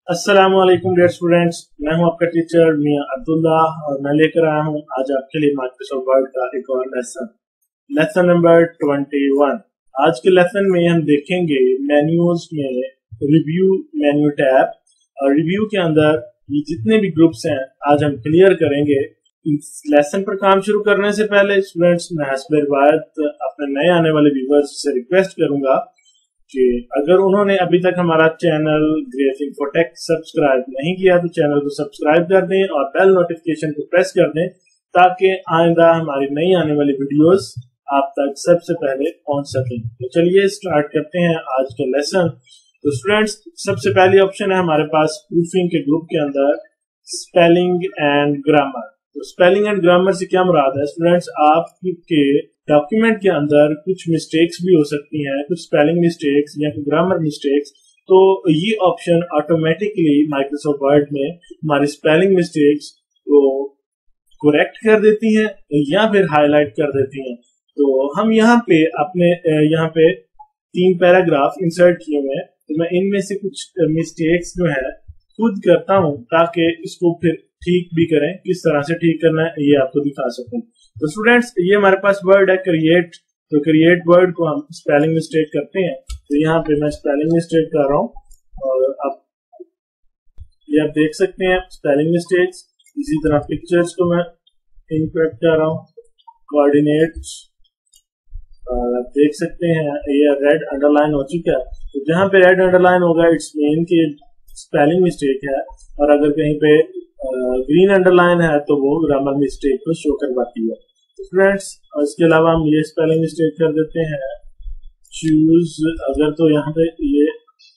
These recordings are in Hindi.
अस्सलामुअलैकुम डियर स्टूडेंट्स, मैं हूं आपका टीचर मियां अब्दुल्ला और मैं लेकर आया हूं आज आपके लिए माइक्रोसॉफ्ट वर्ड का एक और लेसन नंबर 21। आज के लेसन में हम देखेंगे मेन्यूज में रिव्यू मेन्यू टैब और रिव्यू के अंदर ये जितने भी ग्रुप्स हैं आज हम क्लियर करेंगे। इस लेसन पर काम शुरू करने से पहले स्टूडेंट्स, मैं हस्बे रिवायत अपने नए आने वाले व्यूवर्स से रिक्वेस्ट करूंगा कि अगर उन्होंने अभी तक हमारा चैनल ग्रेस इन्फोटेक सब्सक्राइब नहीं किया तो चैनल को सब्सक्राइब कर दें और बेल नोटिफिकेशन को प्रेस कर दें ताकि आइंदा हमारी नई आने वाली वीडियोस आप तक सबसे पहले पहुंच सकें। तो चलिए स्टार्ट करते हैं आज का लेसन। तो स्टूडेंट्स, सबसे पहली ऑप्शन है हमारे पास प्रूफिंग के ग्रुप के अंदर स्पेलिंग एंड ग्रामर। तो स्पेलिंग एंड ग्रामर से क्या मुराद है स्टूडेंट्स, आपके डॉक्यूमेंट के अंदर कुछ मिस्टेक्स भी हो सकती हैं, कुछ स्पेलिंग मिस्टेक्स या फिर ग्रामर मिस्टेक्स। तो ये ऑप्शन ऑटोमेटिकली माइक्रोसॉफ्ट वर्ड में हमारी स्पेलिंग मिस्टेक्स को करेक्ट कर देती हैं या फिर हाईलाइट कर देती हैं। तो हम यहाँ पे अपने यहाँ पे 3 पैराग्राफ इंसर्ट किए हुए हैं, तो मैं इनमें से कुछ मिस्टेक्स जो है खुद करता हूँ ताकि इसको फिर ठीक भी करें। किस तरह से ठीक करना है ये आपको दिखा सकूं। तो स्टूडेंट्स, ये हमारे पास वर्ड है क्रिएट। तो क्रिएट वर्ड को हम स्पेलिंग मिस्टेक करते हैं। तो यहाँ पे मैं स्पेलिंग मिस्टेक कर रहा हूँ और अब ये आप देख सकते हैं स्पेलिंग मिस्टेक्स। इसी तरह पिक्चर्स को मैं इनकरेक्ट कर रहा हूँ, कोऑर्डिनेट्स, और आप देख सकते हैं ये रेड अंडरलाइन हो चुका है। तो जहाँ पे रेड अंडरलाइन होगा इट्स मीन कि स्पेलिंग मिस्टेक है, और अगर कहीं पे ग्रीन अंडरलाइन है तो वो ग्रामर मिस्टेक को शो करवाती है। तो फ्रेंड्स, इसके अलावा हम ये स्पेलिंग मिस्टेक कर देते हैं चूज। अगर तो यहाँ पे ये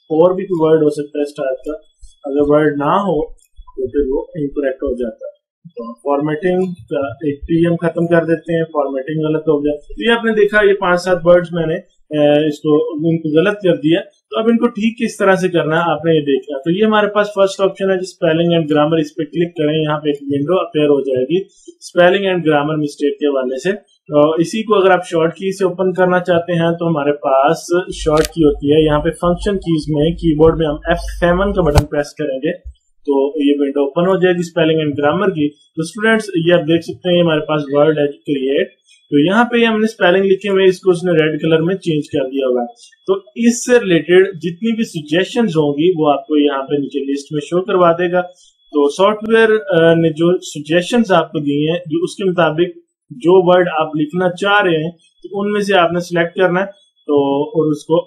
और भी कोई वर्ड हो सकता है इस टाइप का, अगर वर्ड ना हो तो फिर वो इनकरेक्ट हो जाता है। तो फॉर्मेटिंग का एक टी हम खत्म कर देते हैं, फॉर्मेटिंग गलत हो गया। तो ये आपने देखा ये 5-7 वर्ड्स मैंने इनको गलत कर दिया। तो अब इनको ठीक किस तरह से करना है आपने ये देखा। तो ये हमारे पास फर्स्ट ऑप्शन है जो स्पेलिंग एंड ग्रामर, इस पे क्लिक करें, यहाँ पे एक विंडो अपेयर हो जाएगी स्पेलिंग एंड ग्रामर मिस्टेक के हवाले से। तो इसी को अगर आप शॉर्ट की से ओपन करना चाहते हैं तो हमारे पास शॉर्ट की होती है। यहाँ पे फंक्शन कीज में कीबोर्ड में हम F7 का बटन प्रेस करेंगे तो ये विंडो ओपन हो जाएगी स्पेलिंग एंड ग्रामर की। तो स्टूडेंट्स, ये आप देख सकते हैं हमारे पास वर्ड है क्रिएट। तो यहाँ पे हमने स्पेलिंग लिखे हुए, इसको उसने रेड कलर में चेंज कर दिया हुआ है। तो इससे रिलेटेड जितनी भी सजेशंस होंगी वो आपको यहाँ पे नीचे लिस्ट में शो करवा देगा। तो सॉफ्टवेयर ने जो सजेशंस आपको दिए हैं जो उसके मुताबिक जो वर्ड आप लिखना चाह रहे हैं तो उनमें से आपने सिलेक्ट करना है तो और उसको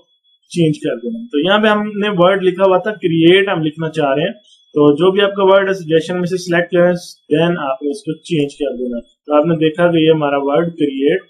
चेंज कर देना है। तो यहाँ पे हमने वर्ड लिखा हुआ था क्रिएट, हम लिखना चाह रहे हैं। तो जो भी आपका वर्ड है सजेशन में से सिलेक्ट करें, देन आपने इसको चेंज कर देना। तो आपने देखा कि ये हमारा वर्ड क्रिएट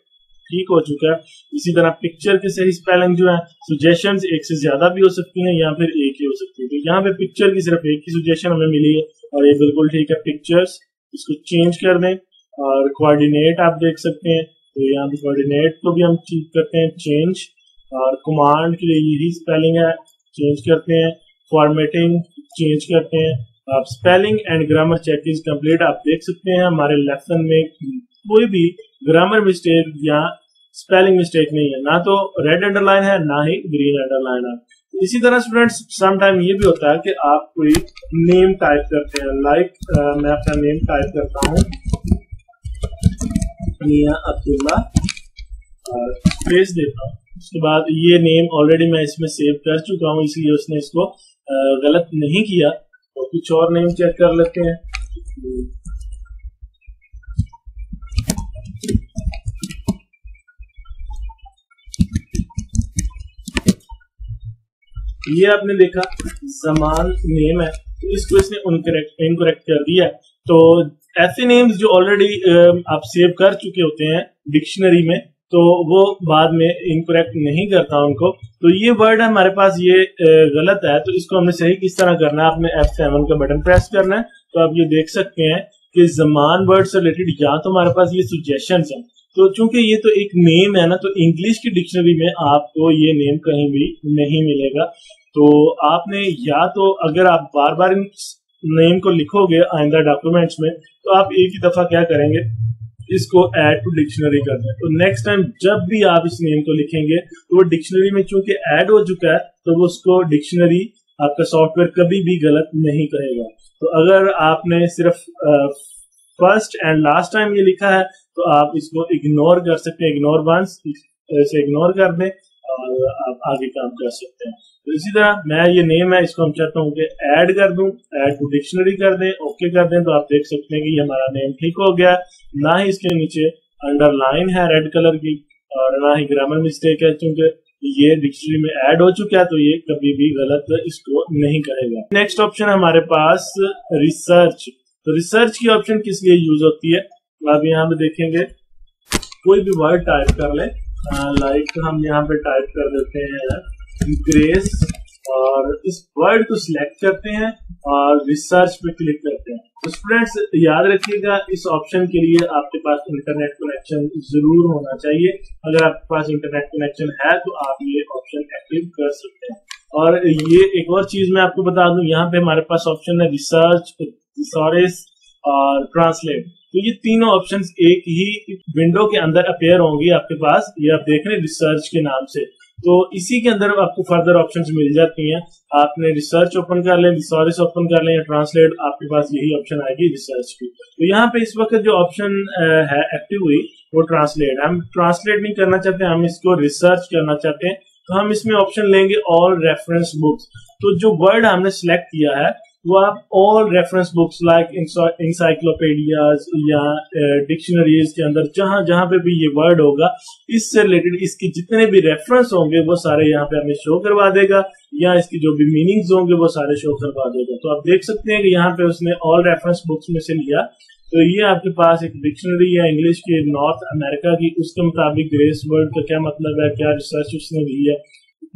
ठीक हो चुका है। इसी तरह पिक्चर की सही स्पेलिंग जो है, सजेशंस एक से ज्यादा भी हो सकती हैं या फिर एक ही हो सकती है। तो यहाँ पे पिक्चर की सिर्फ एक ही सजेशन हमें मिली है और ये बिल्कुल ठीक है पिक्चर्स। इसको चेंज कर दें। और कोऑर्डिनेट आप देख सकते हैं, तो यहाँ पे कोऑर्डिनेट को भी हम ठीक करते हैं चेंज, और कमांड के लिए यही स्पेलिंग है, चेंज करते हैं। फॉर्मेटिंग चेंज करते हैं। आप spelling and grammar check is complete. आप देख सकते हैं हमारे लेसन में कोई भी ग्रामर मिस्टेक या स्पेलिंग मिस्टेक नहीं है, ना तो रेड अंडरलाइन है ना ही ग्रीन अंडरलाइन है। इसी तरह स्टूडेंट्स, सम टाइम ये भी होता है कि आप कोई नेम टाइप करते हैं, लाइक मैं अपना नेम टाइप करता हूँ मियां अब्दुल्ला और स्पेस देता हूँ। उसके बाद ये नेम ऑलरेडी मैं इसमें सेव कर चुका हूँ, इसलिए उसने इसको गलत नहीं किया। तो कुछ और नेम चेक कर लेते हैं। ये आपने देखा जमान नेम है, तो इसको इसने इनकरेक्ट कर दिया। तो ऐसे नेम्स जो ऑलरेडी आप सेव कर चुके होते हैं डिक्शनरी में, तो वो बाद में इनकरेक्ट नहीं करता उनको। तो ये वर्ड है हमारे पास ये गलत है, तो इसको हमने सही किस तरह करना है, आपने F7 का बटन प्रेस करना है। तो आप ये देख सकते हैं कि जमान वर्ड से रिलेटेड या तो हमारे पास ये सजेशंस हैं। तो चूंकि ये तो एक नेम है ना, तो इंग्लिश की डिक्शनरी में आपको ये नेम कहीं भी नहीं मिलेगा। तो आपने या तो अगर आप बार बार इन नेम को लिखोगे आइंदा डॉक्यूमेंट्स में, तो आप एक ही दफा क्या करेंगे, इसको ऐड टू डिक्शनरी कर दें। तो नेक्स्ट टाइम जब भी आप इस नेम को लिखेंगे तो वो डिक्शनरी में चूंकि ऐड हो चुका है तो वो उसको डिक्शनरी आपका सॉफ्टवेयर कभी भी गलत नहीं कहेगा। तो अगर आपने सिर्फ फर्स्ट एंड लास्ट टाइम ये लिखा है तो आप इसको इग्नोर कर सकते हैं, इग्नोर वंस, इसे इग्नोर कर दें और आप आगे काम कर सकते हैं। तो इसी तरह मैं ये नेम है इसको हम चाहता हूँ कि ऐड कर दूं, ऐड टू डिक्शनरी कर दें, ओके कर दें, तो आप देख सकते हैं कि ये हमारा नेम ठीक हो गया। ना ही इसके नीचे अंडरलाइन है रेड कलर की और ना ही ग्रामर मिस्टेक है, क्योंकि ये डिक्शनरी में ऐड हो चुका है तो ये कभी भी गलत इसको नहीं करेगा। नेक्स्ट ऑप्शन है हमारे पास रिसर्च। तो रिसर्च की ऑप्शन किस लिए यूज होती है, आप यहाँ पे देखेंगे कोई भी वर्ड टाइप कर ले, लाइक हम यहाँ पे टाइप कर देते हैं ग्रेस और इस वर्ड को सिलेक्ट करते हैं और रिसर्च पे क्लिक करते हैं। तो स्टूडेंट्स याद रखिएगा इस ऑप्शन के लिए आपके पास इंटरनेट कनेक्शन जरूर होना चाहिए। अगर आपके पास इंटरनेट कनेक्शन है तो आप ये ऑप्शन एक्टिव कर सकते हैं। और ये एक और चीज मैं आपको बता दूं, यहाँ पे हमारे पास ऑप्शन है रिसर्च, थिसॉरस और ट्रांसलेट। तो ये तीनों ऑप्शंस एक ही विंडो के अंदर अपेयर होंगी आपके पास, ये आप देख रहे हैं रिसर्च के नाम से। तो इसी के अंदर आपको फर्दर ऑप्शंस मिल जाती हैं। आपने रिसर्च ओपन कर लें, थिसॉरस ओपन कर लें या ट्रांसलेट, आपके पास यही ऑप्शन आएगी रिसर्च की। तो यहाँ पे इस वक्त जो ऑप्शन है एक्टिव हुई वो ट्रांसलेट। हम ट्रांसलेट नहीं करना चाहते, हम इसको रिसर्च करना चाहते हैं। तो हम इसमें ऑप्शन लेंगे ऑल रेफरेंस बुक्स। तो जो वर्ड हमने सिलेक्ट किया है वो आप ऑल रेफरेंस बुक्स लाइक इंसाइक्लोपीडियाज या डिक्शनरीज के अंदर जहां जहां पे भी ये वर्ड होगा इससे रिलेटेड इसके जितने भी रेफरेंस होंगे वो सारे यहाँ पे हमें शो करवा देगा, या इसकी जो भी मीनिंग्स होंगे वो सारे शो करवा देगा। तो आप देख सकते हैं कि यहाँ पे उसने ऑल रेफरेंस बुक्स में से लिया। तो ये आपके पास एक डिक्शनरी है इंग्लिश की नॉर्थ अमेरिका की, उसके मुताबिक ग्रेस वर्ड का क्या मतलब है, क्या रिसर्च उसने ली है।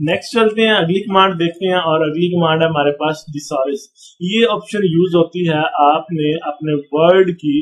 नेक्स्ट चलते हैं, अगली कमांड देखते हैं और अगली कमांड है हमारे पास थिसॉरस। ये ऑप्शन यूज होती है आपने अपने वर्ड की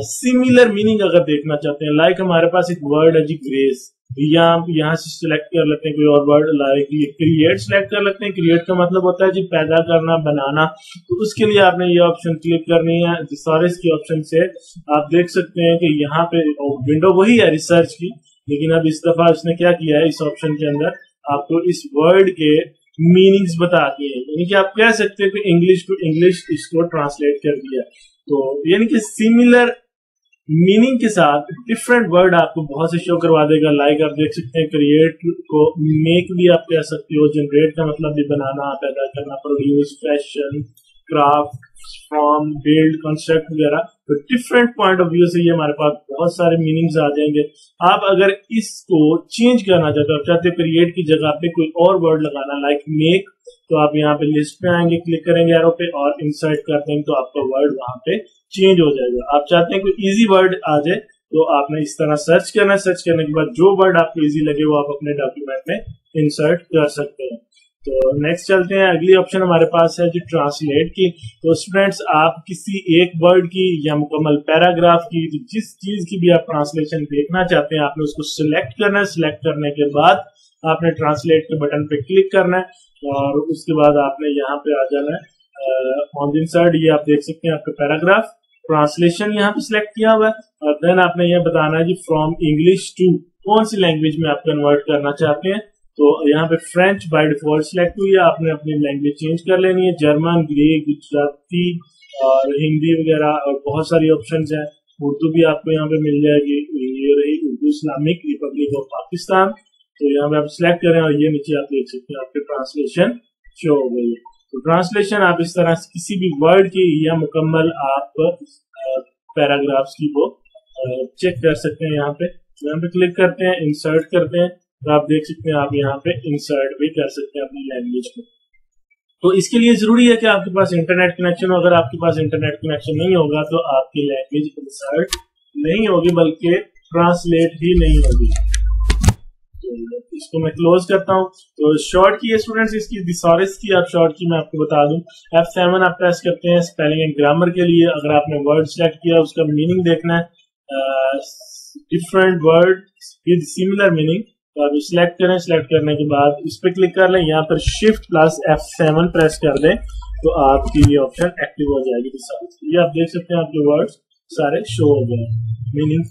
सिमिलर मीनिंग अगर देखना चाहते हैं। लाइक हमारे पास एक वर्ड है जी ग्रेस, या यहाँ से सिलेक्ट कर लेते हैं कोई और वर्ड, लाइक क्रिएट सिलेक्ट कर लेते हैं। क्रिएट का मतलब होता है जी पैदा करना, बनाना। तो उसके लिए आपने ये ऑप्शन क्लिक करनी है। थिसॉरस की ऑप्शन से आप देख सकते हैं कि यहाँ पे विंडो वही है रिसर्च की, लेकिन अब इस दफा उसने क्या किया है, इस ऑप्शन के अंदर आपको इस वर्ड के मीनिंग्स बता दिए हैं। यानी कि आप कह सकते हैं कि इंग्लिश टू इंग्लिश इसको ट्रांसलेट कर दिया। तो यानी कि सिमिलर मीनिंग के साथ डिफरेंट वर्ड आपको बहुत से शो करवा देगा। लाइक आप देख सकते हैं क्रिएट को मेक भी आप कह सकते हो, जनरेट का मतलब भी बनाना, पैदा करना, produce, fashion, craft, from, build, construct वगैरह। तो डिफरेंट पॉइंट ऑफ व्यू से ये हमारे पास बहुत सारे मीनिंग्स आ जाएंगे। आप अगर इसको चेंज करना चाहते हो, आप चाहते हो क्रिएट की जगह पे कोई और वर्ड लगाना लाइक मेक, तो आप यहाँ पे लिस्ट पे आएंगे, क्लिक करेंगे एरो पे और इंसर्ट कर देंगे तो आपका वर्ड वहां पे चेंज हो जाएगा। आप चाहते हैं कोई इजी वर्ड आ जाए तो आपने इस तरह सर्च करना है। सर्च करने के बाद जो वर्ड आपको इजी लगे वो आप अपने डॉक्यूमेंट में इंसर्ट कर सकते हैं। तो नेक्स्ट चलते हैं, अगली ऑप्शन हमारे पास है जो ट्रांसलेट की। तो स्टूडेंट्स आप किसी एक वर्ड की या मुकम्मल पैराग्राफ की, जिस चीज की भी आप ट्रांसलेशन देखना चाहते हैं आपने उसको सिलेक्ट करना है। सिलेक्ट करने के बाद आपने ट्रांसलेट के बटन पे क्लिक करना है और उसके बाद आपने यहाँ पे आ जाना है ऑन द इंसर्ट। ये आप देख सकते हैं आपका पैराग्राफ ट्रांसलेशन यहाँ पे सिलेक्ट किया हुआ है और देन आपने ये बताना है कि फ्रॉम इंग्लिश टू कौन सी लैंग्वेज में आप कन्वर्ट करना चाहते हैं। तो यहाँ पे फ्रेंच बाय डिफॉल्ट सिलेक्ट हुई है, आपने अपनी लैंग्वेज चेंज कर लेनी है, जर्मन, ग्रीक, गुजराती और हिंदी वगैरह और बहुत सारी ऑप्शंस हैं। उर्दू भी आपको यहाँ पे मिल जाएगी, ये रही Urdu Islamic Republic of Pakistan. तो यहाँ पे आप सिलेक्ट करें और ये नीचे आप देख सकते हैं आपके ट्रांसलेशन शो हो गई है। तो ट्रांसलेशन आप इस तरह से किसी भी वर्ड की या मुकम्मल आप पैराग्राफ्स की वो चेक कर सकते हैं। यहाँ पे क्लिक करते हैं, इंसर्ट करते हैं, तो आप देख सकते हैं आप यहाँ पे इंसर्ट भी कर सकते हैं अपनी लैंग्वेज को। तो इसके लिए जरूरी है कि आपके पास इंटरनेट कनेक्शन हो। अगर आपके पास इंटरनेट कनेक्शन नहीं होगा तो आपकी लैंग्वेज इंसर्ट नहीं होगी बल्कि ट्रांसलेट ही नहीं होगी। तो इसको मैं क्लोज करता हूँ। तो शॉर्ट की है स्टूडेंट्स, इसकी थिसॉरस की आप शॉर्ट की मैं आपको बता दूं, F7 आप प्रेस करते हैं स्पेलिंग एंड ग्रामर के लिए। अगर आपने वर्ड सिलेक्ट किया उसका मीनिंग देखना है, different word with similar meaning, तो आप सिलेक्ट करें। सिलेक्ट करने के बाद इस पे क्लिक कर लें, यहाँ पर शिफ्ट प्लस F7 प्रेस कर दें तो आपकी ये ऑप्शन एक्टिव हो जाएगी थिसॉरस। ये आप देख सकते हैं आपके वर्ड्स सारे शो हो गए, मीनिंग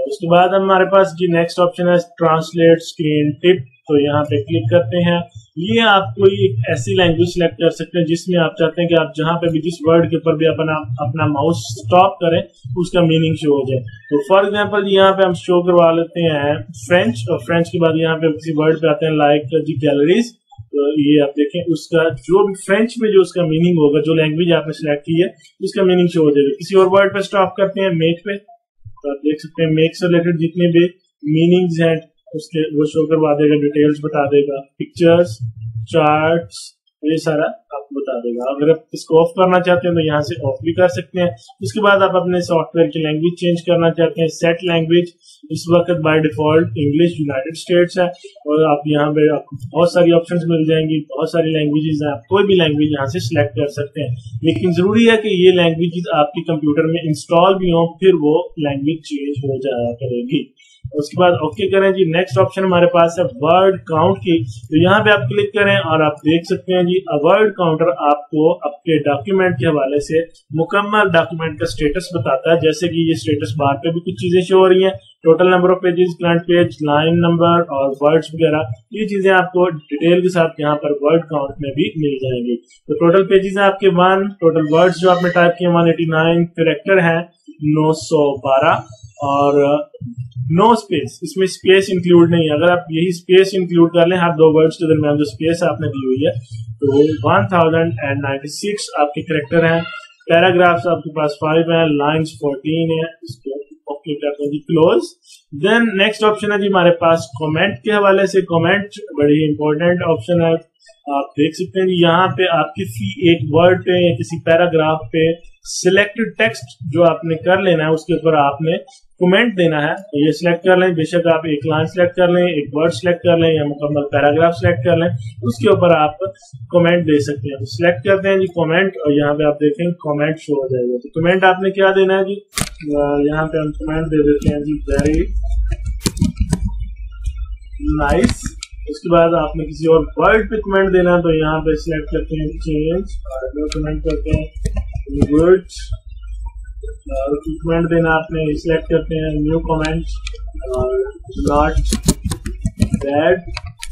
है। उसके बाद हमारे पास जी नेक्स्ट ऑप्शन है ट्रांसलेट स्क्रीन टिप, तो यहाँ पे क्लिक करते हैं। ये आप कोई एक ऐसी लैंग्वेज सिलेक्ट कर सकते हैं जिसमें आप चाहते हैं कि आप जहां पे भी जिस वर्ड के ऊपर भी अपना माउस स्टॉप करें उसका मीनिंग शो हो जाए। तो फॉर एग्जांपल यहाँ पे हम शो करवा लेते हैं फ्रेंच, और फ्रेंच के बाद यहाँ पे किसी वर्ड पे आते हैं लाइक दी गैलरीज। तो ये आप देखें उसका जो भी फ्रेंच में जो उसका मीनिंग होगा, जो लैंग्वेज आपने सिलेक्ट की है उसका मीनिंग शो हो जाएगा। किसी और वर्ड पे स्टॉप करते हैं मेक पे, तो आप देख सकते हैं मेक से रिलेटेड जितने भी मीनिंग्स हैं उसके वो शो करवा देगा, डिटेल्स बता देगा, पिक्चर्स, चार्ट्स, ये सारा आपको बता देगा। अगर आप इसको ऑफ करना चाहते हैं तो यहाँ से ऑफ भी कर सकते हैं। उसके बाद आप अपने सॉफ्टवेयर की लैंग्वेज चेंज करना चाहते हैं, सेट लैंग्वेज, इस वक्त by default English United states है, और आप यहाँ पे आपको बहुत सारी ऑप्शंस मिल जाएंगी, बहुत सारी लैंग्वेजेस हैं, आप कोई भी लैंग्वेज यहाँ से सिलेक्ट कर सकते हैं। लेकिन जरूरी है कि ये लैंग्वेजेस आपके कंप्यूटर में इंस्टॉल भी हो, फिर वो लैंग्वेज चेंज हो जाया करेगी। उसके बाद ओके करें जी। नेक्स्ट ऑप्शन हमारे पास है वर्ड काउंट की, तो यहाँ पे आप क्लिक करें और आप देख सकते हैं जी वर्ड काउंटर आपको आपके डॉक्यूमेंट के हवाले से मुकम्मल डॉक्यूमेंट का स्टेटस बताता है। जैसे कि ये स्टेटस बार पे भी कुछ चीजें शो हो रही हैं, total number of pages, current page, line number और वर्ड्स वगैरह, ये चीजें आपको डिटेल के साथ यहाँ पर वर्ड काउंट में भी मिल जाएंगी। तो टोटल पेजेस है आपके 1, टोटल वर्ड्स जो आपने टाइप किए 189, कैरेक्टर है 912 और नो स्पेस, इसमें स्पेस इंक्लूड नहीं है। अगर आप यही स्पेस इंक्लूड कर लें हर दो वर्ड्स के दरमियान जो स्पेस आपने दी हुई है, तो 1096 आपके कैरेक्टर हैं। पैराग्राफ्स आपके पास 5 है, लाइंस 14 है, इसको ओके करते हैं जी क्लोज। देन नेक्स्ट ऑप्शन है जी हमारे पास कमेंट के हवाले से। कमेंट बड़ी इंपॉर्टेंट ऑप्शन है, आप देख सकते हैं यहाँ पे आप किसी एक वर्ड पे या किसी पैराग्राफ पे सिलेक्टेड टेक्स्ट जो आपने कर लेना है उसके ऊपर आपने कमेंट देना है। तो ये सिलेक्ट कर लें, बेशक आप एक लाइन सिलेक्ट कर लें, एक वर्ड सिलेक्ट कर लें या मुकम्मल पैराग्राफ सिलेक्ट कर लें, उसके ऊपर आप कमेंट दे सकते हैं। तो सिलेक्ट करते हैं जी कमेंट, और यहाँ पे आप देखें कमेंट शो हो जाएगा। तो कमेंट आपने क्या देना है जी, यहाँ पे हम कमेंट दे देते हैं जी वेरी नाइस। उसके बाद आपने किसी और वर्ड पे कमेंट देना है, तो यहाँ पे सिलेक्ट करते हैं चेंज और कमेंट करते हैं गुड, और कमेंट देना आपने सिलेक्ट करते हैं न्यू कमेंट और नॉट बैड।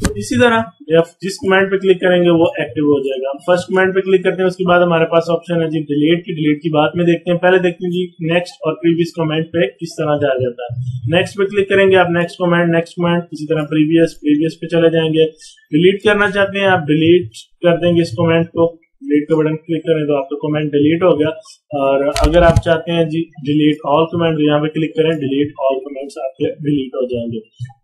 तो इसी तरह आप जिस कमेंट पे क्लिक करेंगे वो एक्टिव हो जाएगा। हम फर्स्ट कमेंट पे क्लिक करते हैं, उसके बाद हमारे पास ऑप्शन है जी डिलीट की। डिलीट की बात में देखते हैं, पहले देखते हैं जी नेक्स्ट और प्रीवियस कमेंट पे किस तरह जाया जाता है। नेक्स्ट पे क्लिक करेंगे आप, नेक्स्ट कमेंट, इसी तरह प्रीवियस पे चले जाएंगे। डिलीट करना चाहते हैं आप, डिलीट कर देंगे इस कमेंट को, डिलीट का बटन क्लिक करें तो आपका कमेंट डिलीट हो गया। और अगर आप चाहते हैं जी डिलीट ऑल कमेंट, तो यहाँ पे क्लिक करें, डिलीट ऑल कमेंट्स आपके डिलीट हो जाएंगे।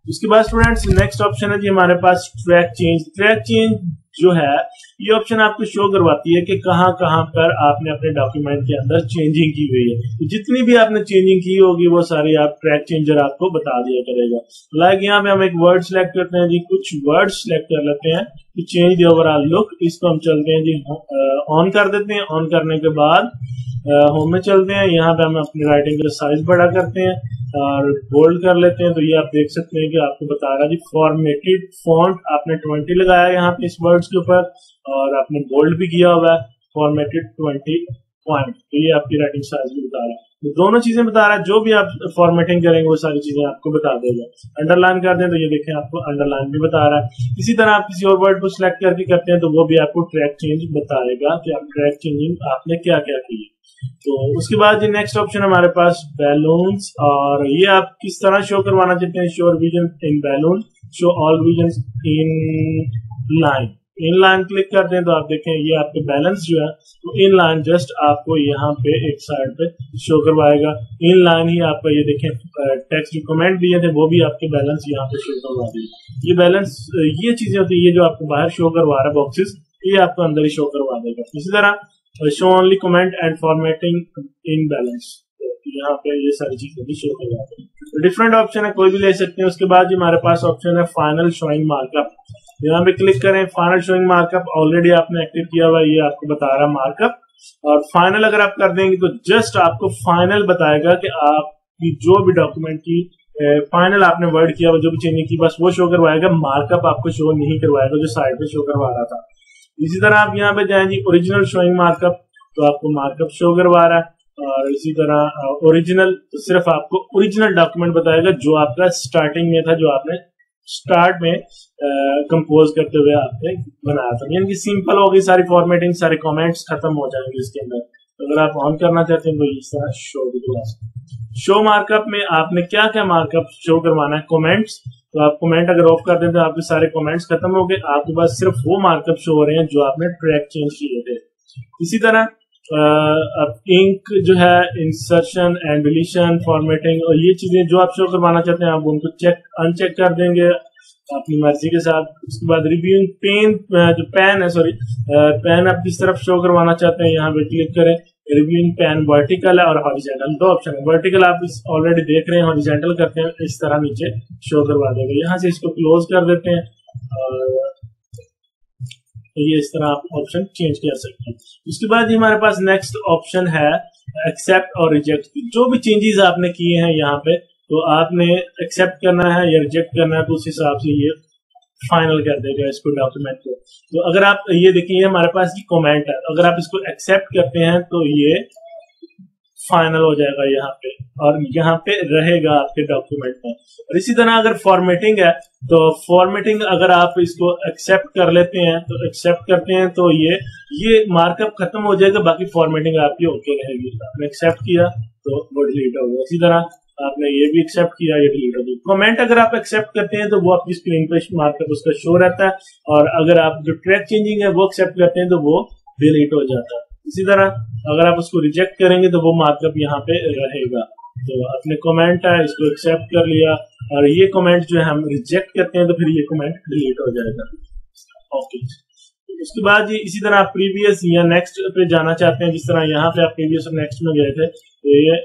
उसके बाद स्टूडेंट्स नेक्स्ट ऑप्शन है जी हमारे पास ट्रैक चेंज। ट्रैक चेंज जो है ये ऑप्शन आपको शो करवाती है कि कहाँ कहाँ पर आपने अपने डॉक्यूमेंट के अंदर चेंजिंग की हुई है। तो जितनी भी आपने चेंजिंग की होगी वो सारी आप ट्रैक चेंजर आपको बता दिया करेगा। लाइक यहाँ पे हम एक वर्ड सिलेक्ट करते हैं जी, कुछ वर्ड सिलेक्ट कर लेते हैं तो चेंज द ओवरऑल लुक, इसको हम चलते हैं जी ऑन कर देते हैं। ऑन करने के बाद होम में चलते हैं, यहाँ पे हम अपनी राइटिंग का साइज बड़ा करते हैं और बोल्ड कर लेते हैं। तो ये आप देख सकते हैं कि आपको बता रहा है जी फॉर्मेटेड फॉन्ट आपने 20 लगाया यहाँ पे इस वर्ड्स के ऊपर, और आपने बोल्ड भी किया हुआ है फॉर्मेटेड 20 पॉइंट। तो ये आपकी राइटिंग साइज भी बता रहा है, तो दोनों चीजें बता रहा है। जो भी आप फॉर्मेटिंग करेंगे वो सारी चीजें आपको बता देगा। अंडरलाइन कर दें तो ये देखें आपको अंडरलाइन भी बता रहा है। इसी तरह आप किसी और वर्ड को सिलेक्ट करके करते हैं तो वो भी आपको ट्रैक चेंज बताएगा कि आप ट्रैक चेंजिंग आपने क्या क्या की। तो उसके बाद जी नेक्स्ट ऑप्शन हमारे पास बैलून्स, और ये आप किस तरह शो करवाना चाहते हैं। Show vision in balloon, show all vision in line. In line click करते हैं तो आप देखें ये आपके बैलेंस जो है तो इन लाइन जस्ट आपको यहाँ पे एक साइड पे शो करवाएगा। इन लाइन ही आपका ये देखें टेक्स्ट जो कमेंट दिए थे वो भी आपके बैलेंस यहाँ पे शो करवा देगा। ये बैलेंस ये चीजें होती है, ये जो आपको बाहर शो करवा रहा है बॉक्सेस, ये आपको अंदर ही शो करवा देगा। इसी तरह show only comment and formatting in balance, यहाँ पे ये सारी चीजें भी शो करवा देगा। डिफरेंट ऑप्शन है, कोई भी ले सकते हैं। उसके बाद हमारे पास ऑप्शन है फाइनल शोइंग मार्कअप। यहाँ पे क्लिक करें, फाइनल शोइंग मार्कअप ऑलरेडी आपने एक्टिव किया हुआ है, ये आपको बता रहा है मार्कअप। और फाइनल अगर आप कर देंगे तो जस्ट आपको फाइनल बताएगा कि आपकी जो भी डॉक्यूमेंट की फाइनल आपने वर्ड किया जो भी चेंजिंग की बस वो शो करवाएगा, मार्कअप आपको शो नहीं करवाएगा जो साइड पे शो करवा रहा था। इसी तरह आप यहाँ पे जाएं जी ओरिजिनल शोइंग मार्कअप, तो आपको मार्कअप शो करवा रहा है। और इसी तरह ओरिजिनल, तो सिर्फ आपको ओरिजिनल डॉक्यूमेंट बताएगा जो आपका स्टार्टिंग में था, जो आपने स्टार्ट में कंपोज करते हुए आपने बनाया था। यानी कि सिंपल होगी सारी फॉर्मेटिंग, सारे कमेंट्स खत्म हो जाएंगे इसके अंदर। अगर आप ऑन करना चाहते हैं तो इस तरह शो क्लास, शो मार्कअप में आपने क्या क्या मार्कअप शो करवाना है, कमेंट्स। तो आप कमेंट अगर ऑफ कर दें तो आपके सारे कमेंट्स खत्म हो गए, आपके पास सिर्फ वो मार्कअप शो हो रहे हैं जो आपने ट्रैक चेंज किए थे। इसी तरह अब इंक जो है, इंसर्शन एंड डिलीशन, फॉर्मेटिंग और ये चीजें जो आप शो करवाना चाहते हैं आप उनको चेक अनचेक कर देंगे अपनी मर्जी के साथ। उसके बाद रिव्यूइंग पेन, जो पेन है सॉरी पेन आप किस तरफ शो करवाना चाहते हैं यहाँ पे क्लिक करें। रिव्यूइंग पेन वर्टिकल है और हॉरिजॉन्टल, दो ऑप्शन है। वर्टिकल आप ऑलरेडी देख रहे हैं, हॉरिजॉन्टल करते हैं इस तरह नीचे शो करवा देंगे। यहाँ से इसको क्लोज कर देते हैं और ये इस तरह आप ऑप्शन चेंज कर सकते हैं। उसके बाद हमारे पास नेक्स्ट ऑप्शन है एक्सेप्ट और रिजेक्ट। जो भी चेंजेस आपने किए हैं यहाँ पे तो आपने एक्सेप्ट करना है या रिजेक्ट करना है, तो उस हिसाब से ये फाइनल कर देगा इसको डॉक्यूमेंट को। तो अगर आप ये देखिए हमारे पास ये कमेंट है, अगर आप इसको एक्सेप्ट करते हैं तो ये फाइनल हो जाएगा यहाँ पे और यहाँ पे रहेगा आपके डॉक्यूमेंट में। और इसी तरह अगर फॉर्मेटिंग है तो फॉर्मेटिंग अगर आप इसको एक्सेप्ट कर लेते हैं तो एक्सेप्ट करते हैं तो ये मार्कअप खत्म हो जाएगा, बाकी फॉर्मेटिंग आपकी ओके रहेगी। आपने एक्सेप्ट किया तो वो डिलीट हो गया। इसी तरह आपने ये भी एक्सेप्ट किया, ये डिलीट हो गया। कमेंट अगर आप एक्सेप्ट करते हैं तो वो आपकी स्क्रीन पे मार्कअप उसका शो रहता है, और अगर आप जो ट्रैक चेंजिंग है वो एक्सेप्ट करते हैं तो वो डिलीट हो जाता है। इसी तरह अगर आप उसको रिजेक्ट करेंगे तो वो मार्कअप यहाँ पे रहेगा। तो अपने कमेंट है इसको एक्सेप्ट कर लिया और ये कमेंट जो है हम रिजेक्ट करते हैं तो फिर ये कमेंट डिलीट हो जाएगा। ओके, उसके बाद इसी तरह आप प्रीवियस या नेक्स्ट पे जाना चाहते हैं, जिस तरह यहाँ पे आप प्रीवियस और नेक्स्ट में गए थे तो ये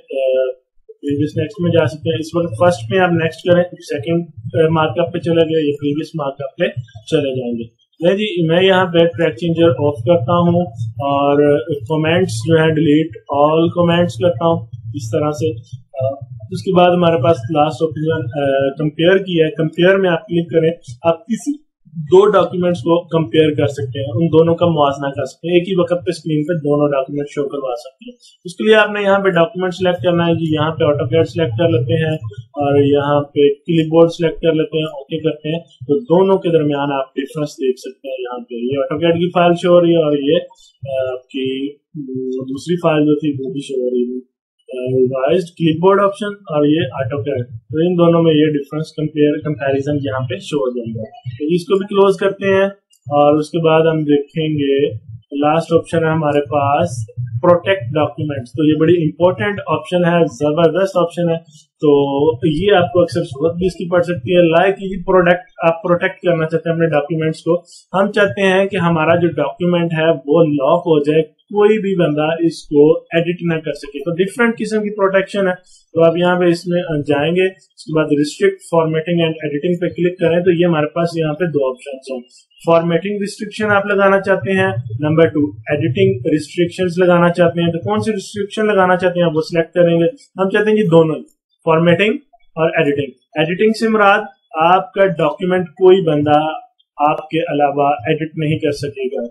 प्रीवियस नेक्स्ट में जा सकते हैं। इस वक्त फर्स्ट में आप नेक्स्ट करें, सेकंड मार्कअप पे चले गए, ये प्रीवियस मार्कअप पे चले जाएंगे। नहीं जी, मैं यहाँ पे ट्रैक चेंजर ऑफ करता हूँ और कमेंट्स जो है डिलीट ऑल कमेंट्स करता हूँ इस तरह से। उसके बाद हमारे पास लास्ट ऑप्शन कंपेयर की है। कंपेयर में आप क्लिक करें, आप किसी दो डॉक्यूमेंट्स को कंपेयर कर सकते हैं, उन दोनों का मुआवजा कर सकते हैं, एक ही वक्त पे स्क्रीन पे दोनों डॉक्यूमेंट शो करवा सकते हैं। उसके लिए आपने यहाँ पे डॉक्यूमेंट सिलेक्ट करना है जी, यहाँ पे ऑटोकैड सिलेक्ट कर लेते हैं और यहाँ पे क्लिपबोर्ड सिलेक्ट कर लेते हैं, ओके करते हैं। तो दोनों के दरमियान आप डिफरेंस देख सकते हैं। यहाँ पे ये ऑटोकैड की फाइल शो हो रही है और ये आपकी दूसरी फाइल जो थी वो भी शो हो रही है, रिवाइज्ड क्लिपबोर्ड ऑप्शन और ये ऑटोकैड। तो इन दोनों में ये डिफरेंस कंपैरिजन यहाँ पे शो हो जाएगा। तो इसको भी क्लोज करते हैं और उसके बाद हम देखेंगे लास्ट ऑप्शन है हमारे पास प्रोटेक्ट डॉक्यूमेंट्स। तो ये बड़ी इंपॉर्टेंट ऑप्शन है, जबरदस्त ऑप्शन है। तो ये आपको अक्सर जरूरत भी इसकी पड़ सकती है। लाइक ये प्रोडक्ट आप प्रोटेक्ट करना चाहते हैं अपने डॉक्यूमेंट्स को। हम चाहते हैं कि हमारा जो डॉक्यूमेंट है वो लॉक हो जाए, कोई भी बंदा इसको एडिट ना कर सके। तो डिफरेंट किस्म की प्रोटेक्शन है। तो आप यहाँ पे इसमें जाएंगे, उसके बाद रिस्ट्रिक्ट फॉर्मेटिंग एंड एडिटिंग पे क्लिक करें तो ये हमारे पास यहाँ पे दो ऑप्शन हैं। फॉर्मेटिंग रिस्ट्रिक्शन आप लगाना चाहते हैं, नंबर 2 एडिटिंग रिस्ट्रिक्शंस लगाना चाहते हैं। तो कौन सी रिस्ट्रिक्शन लगाना चाहते हैं आप वो सिलेक्ट करेंगे। हम चाहते हैं कि दोनों, फॉर्मेटिंग और एडिटिंग। एडिटिंग से मुराद आपका डॉक्यूमेंट कोई बंदा आपके अलावा एडिट नहीं कर सकेगा।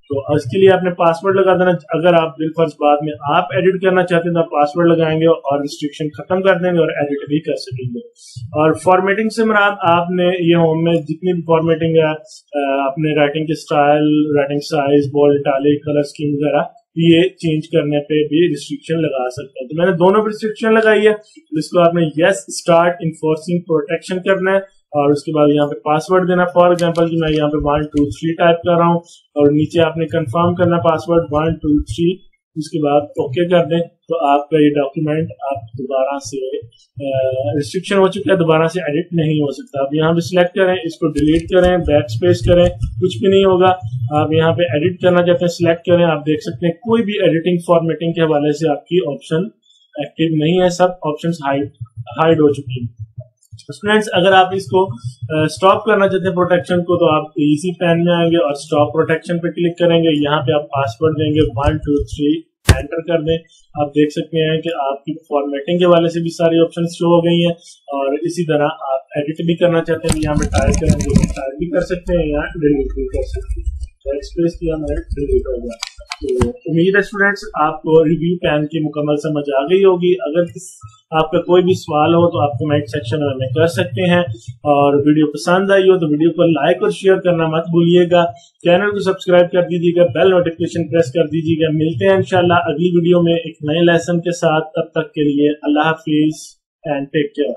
तो इसके लिए आपने पासवर्ड लगा देना। अगर आप बिलफर्ज बाद में आप एडिट करना चाहते हैं तो आप पासवर्ड लगाएंगे और रिस्ट्रिक्शन खत्म कर देंगे और एडिट भी कर सकेंगे। और फॉर्मेटिंग से मुराद आपने ये होम में जितनी भी फॉर्मेटिंग है, अपने राइटिंग के style, writing size, bold, italic, colour scheme वगैरह, ये चेंज करने पे भी रिस्ट्रिक्शन लगा सकते हैं। तो मैंने दोनों पे रिस्ट्रिक्शन लगाई है। जिसको आपने यस स्टार्ट इन्फोर्सिंग प्रोटेक्शन करना है और उसके बाद यहाँ पे पासवर्ड देना। फॉर एग्जांपल कि मैं यहाँ पे 1 2 3 टाइप कर रहा हूँ और नीचे आपने कंफर्म करना पासवर्ड 1 2 3, उसके बाद ओके कर दें तो आपका ये डॉक्यूमेंट आप दोबारा से रिस्ट्रिक्शन हो चुका है, दोबारा से एडिट नहीं हो सकता। आप यहाँ पे सिलेक्ट करें, इसको डिलीट करें, बैक स्पेस करें, कुछ भी नहीं होगा। आप यहाँ पे एडिट करना चाहते हैं सिलेक्ट करें, आप देख सकते हैं कोई भी एडिटिंग फॉर्मेटिंग के हवाले से आपकी ऑप्शन एक्टिव नहीं है, सब ऑप्शन हाइड हो चुकी है। स्टूडेंट्स अगर आप इसको स्टॉप करना चाहते हैं प्रोटेक्शन को तो आप इजी पैन में आएंगे और स्टॉप प्रोटेक्शन पे क्लिक करेंगे। यहाँ पे आप पासवर्ड देंगे 1 2 3, एंटर कर दें। आप देख सकते हैं कि आपकी फॉर्मेटिंग के वाले से भी सारी ऑप्शन शो हो गई हैं। और इसी तरह आप एडिट भी करना चाहते हैं यहाँ पे टाइप करेंगे, टाइप भी कर सकते हैं या डिलीट भी कर सकते हैं। बैक स्पेस किया मैंने, डिलीट हो गया। तो उम्मीद है स्टूडेंट्स आपको रिव्यू पैन की मुकम्मल समझ आ गई होगी। अगर आपका कोई भी सवाल हो तो आप कमेंट सेक्शन में हमें कर सकते हैं, और वीडियो पसंद आई हो तो वीडियो को लाइक और शेयर करना मत भूलिएगा। चैनल को सब्सक्राइब कर दीजिएगा, बेल नोटिफिकेशन प्रेस कर दीजिएगा। मिलते हैं इंशाल्लाह अगली वीडियो में एक नए लेसन के साथ। तब तक के लिए अल्लाह हाफिज एंड टेक केयर।